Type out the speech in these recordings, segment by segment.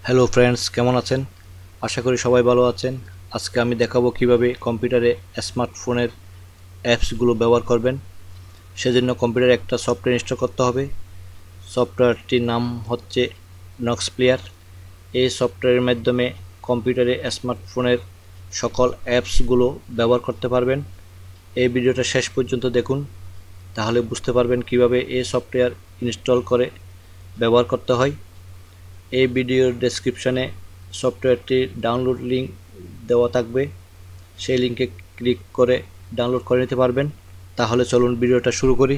Hello friends, কেমন আছেন? আশা করি সবাই ভালো আছেন। আজকে আমি দেখাবো কিভাবে কম্পিউটারে স্মার্টফোনের অ্যাপসগুলো ব্যবহার করবেন। সেজন্য কম্পিউটারে একটা সফটওয়্যার ইনস্টল করতে হবে। সফটওয়্যারটির নাম হচ্ছে নক্স প্লেয়ার। এই সফটওয়্যারের মাধ্যমে কম্পিউটারে স্মার্টফোনের সকল অ্যাপসগুলো ব্যবহার করতে পারবেন। এই ভিডিওটা শেষ পর্যন্ত দেখুন, তাহলে বুঝতে পারবেন কিভাবে এই সফটওয়্যার ইনস্টল করে ব্যবহার করতে হয়। এই ভিডিওর ডেসক্রিপশনে সফটওয়্যারটির ডাউনলোড লিঙ্ক দেওয়া থাকবে, সেই লিঙ্কে ক্লিক করে ডাউনলোড করে নিতে পারবেন। তাহলে চলুন ভিডিওটা শুরু করি।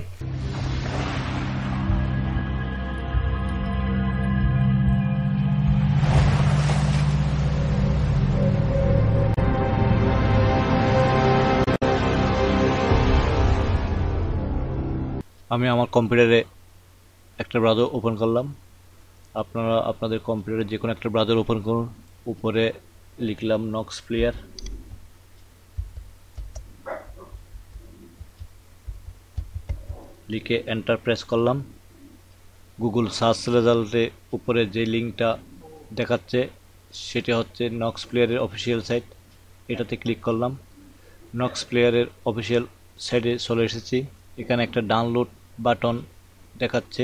আমি আমার কম্পিউটারে একটা ব্রাউজার ওপেন করলাম। আপনারা আপনাদের কম্পিউটারে যে কোনো একটা ব্রাউজার ওপেন করুন। উপরে লিখলাম নক্স প্লেয়ার, লিখে এন্টার প্রেস করলাম। গুগল সার্চ রেজাল্টে উপরে যে লিঙ্কটা দেখাচ্ছে সেটা হচ্ছে নক্স প্লেয়ারের অফিসিয়াল সাইট। এটাতে ক্লিক করলাম। নক্স প্লেয়ারের অফিসিয়াল সাইটে চলে এসেছি। এখানে একটা ডাউনলোড বাটন দেখাচ্ছে।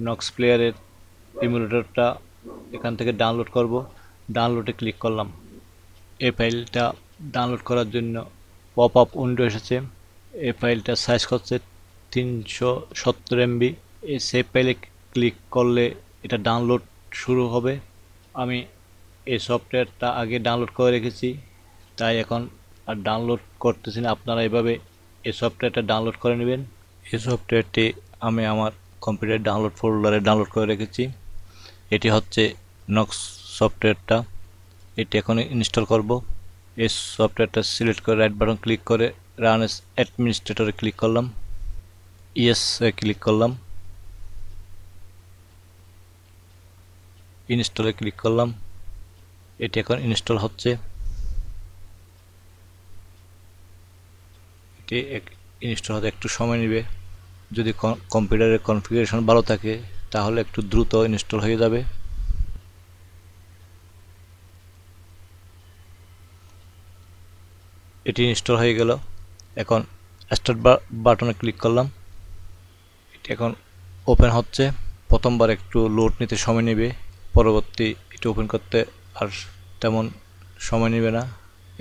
নক্স প্লেয়ারের ইমুলেটরটা এখান থেকে ডাউনলোড করব। ডাউনলোডে ক্লিক করলাম। এই ফাইলটা ডাউনলোড করার জন্য পপ আপ উইন্ডো এসেছে। এই ফাইলটা সাইজ করছে 370 MB। এই সেভ ফাইলে ক্লিক করলে এটা ডাউনলোড শুরু হবে। আমি এই সফটওয়্যারটা আগে ডাউনলোড করে রেখেছি, তাই এখন আর ডাউনলোড করতেছি না। আপনারা এভাবে এই সফটওয়্যারটা ডাউনলোড করে নেবেন। এই সফটওয়্যারটি আমি আমার কম্পিউটার ডাউনলোড ফোল্ডারে ডাউনলোড করে রেখেছি। এটি হচ্ছে নক্স সফটওয়্যারটা। এটি এখন ইনস্টল করব। এই সফটওয়্যারটা সিলেক্ট করে রাইট বাটন ক্লিক করে রান এস অ্যাডমিনিস্ট্রেটরে ক্লিক করলাম। ইয়েস ক্লিক করলাম। ইনস্টলে ক্লিক করলাম। এটি এখন ইনস্টল হচ্ছে। এটি ইনস্টল হতে একটু সময় নেবে। যদি কম্পিউটারের কনফিগারেশন ভালো থাকে তাহলে একটু দ্রুত ইনস্টল হয়ে যাবে। এটি ইনস্টল হয়ে গেল। এখন স্টার্ট বাটনে ক্লিক করলাম। এটি এখন ওপেন হচ্ছে। প্রথমবার একটু লোড নিতে সময় নেবে, পরবর্তী এটি ওপেন করতে আর তেমন সময় নেবে না।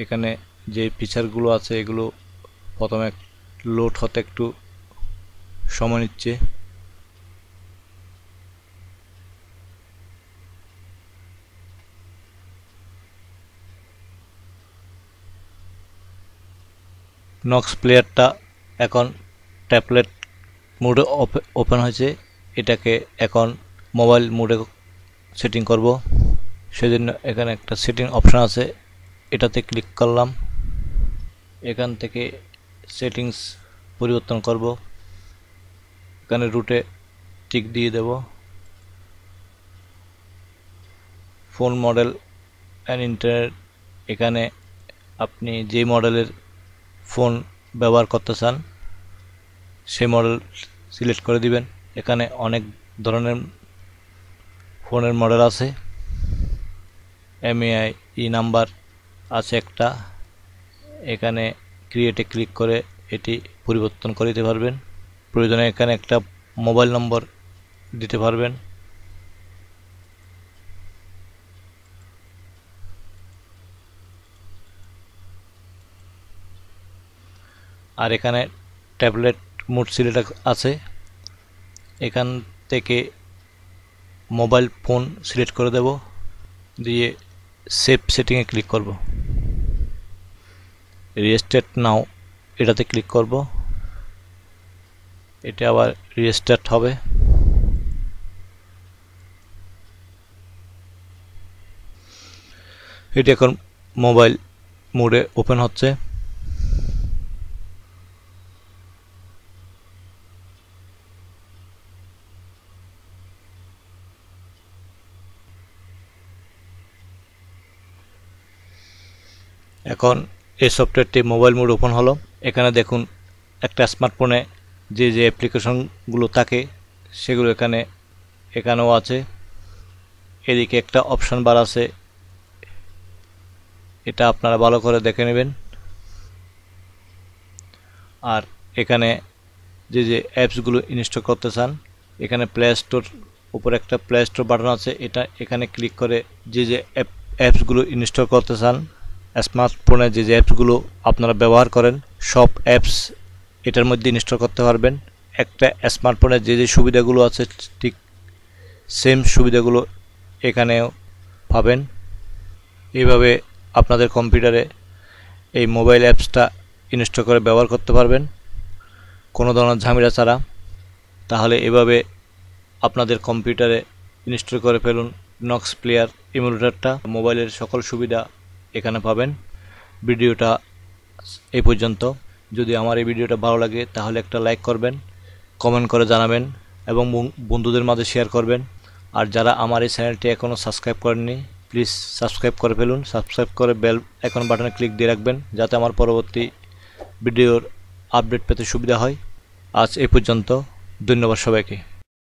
এখানে যে ফিচারগুলো আছে এগুলো প্রথমে লোড হতে একটু সময় নিচ্ছে। নক্স প্লেয়ারটা এখন ট্যাবলেট মোডে ওপেন হয়েছে। এটাকে এখন মোবাইল মোডে সেটিং করব। সেজন্য এখানে একটা সেটিং অপশন আছে, এটাতে ক্লিক করলাম। এখান থেকে সেটিংস পরিবর্তন করব। এখানে রুটে টিক দিয়ে দেব। ফোন মডেল অ্যান্ড ইন্টারনেট, এখানে আপনি যে মডেলের ফোন ব্যবহার করতে চান সেই মডেল সিলেক্ট করে দিবেন। এখানে অনেক ধরনের ফোনের মডেল আছে। MII নাম্বার আছে একটা। এখানে ক্রিয়েটে ক্লিক করে এটি পরিবর্তন করে দিতে পারবেন। প্রয়োজনে এখানে একটা মোবাইল নম্বর দিতে পারবেন। আর এখানে ট্যাবলেট মোড সিলেক্ট আছে। এখান থেকে মোবাইল ফোন সিলেক্ট করে দেব, দিয়ে সেভ সেটিংয়ে ক্লিক করব। রিস্টার্ট নাও এটাতে ক্লিক করব। এটা আবার রিস্টার্ট হবে। এটি এখন মোবাইল মোডে ওপেন হচ্ছে। এখন এই সফটওয়্যারটি মোবাইল মোড ওপেন হলো। এখানে দেখুন একটা স্মার্টফোনে যে অ্যাপ্লিকেশনগুলো থাকে সেগুলো এখানেও আছে। এদিকে একটা অপশন বার আছে, এটা আপনারা ভালো করে দেখে নেবেন। আর এখানে যে যে অ্যাপসগুলো ইনস্টল করতে চান, এখানে প্লে স্টোর উপরে একটা প্লে স্টোর বাটন আছে, এটা এখানে ক্লিক করে যে যে অ্যাপসগুলো ইনস্টল করতে চান, স্মার্টফোনে যে যে অ্যাপসগুলো আপনারা ব্যবহার করেন সব অ্যাপস এটার মধ্যে ইনস্টল করতে পারবেন। একটা স্মার্টফোনে যে যে সুবিধাগুলো আছে ঠিক সেম সুবিধাগুলো এখানেও পাবেন। এইভাবে আপনাদের কম্পিউটারে এই মোবাইল অ্যাপসটা ইনস্টল করে ব্যবহার করতে পারবেন কোনো ধরনের ঝামেলা ছাড়া। তাহলে এভাবে আপনাদের কম্পিউটারে ইনস্টল করে ফেলুন নক্স প্লেয়ার এমুলেটরটা। মোবাইলের সকল সুবিধা এখানে পাবেন। ভিডিওটা এই পর্যন্ত। যদি আমার এই ভিডিওটা ভালো লাগে তাহলে একটা লাইক করবেন, কমেন্ট করে জানাবেন এবং বন্ধুদের মাঝে শেয়ার করবেন। আর যারা আমার এই চ্যানেলটি এখনও সাবস্ক্রাইব করেননি প্লিজ সাবস্ক্রাইব করে ফেলুন। সাবস্ক্রাইব করে বেল আইকন বাটনে ক্লিক দিয়ে রাখবেন যাতে আমার পরবর্তী ভিডিওর আপডেট পেতে সুবিধা হয়। আজ এই পর্যন্ত, ধন্যবাদ সবাইকে।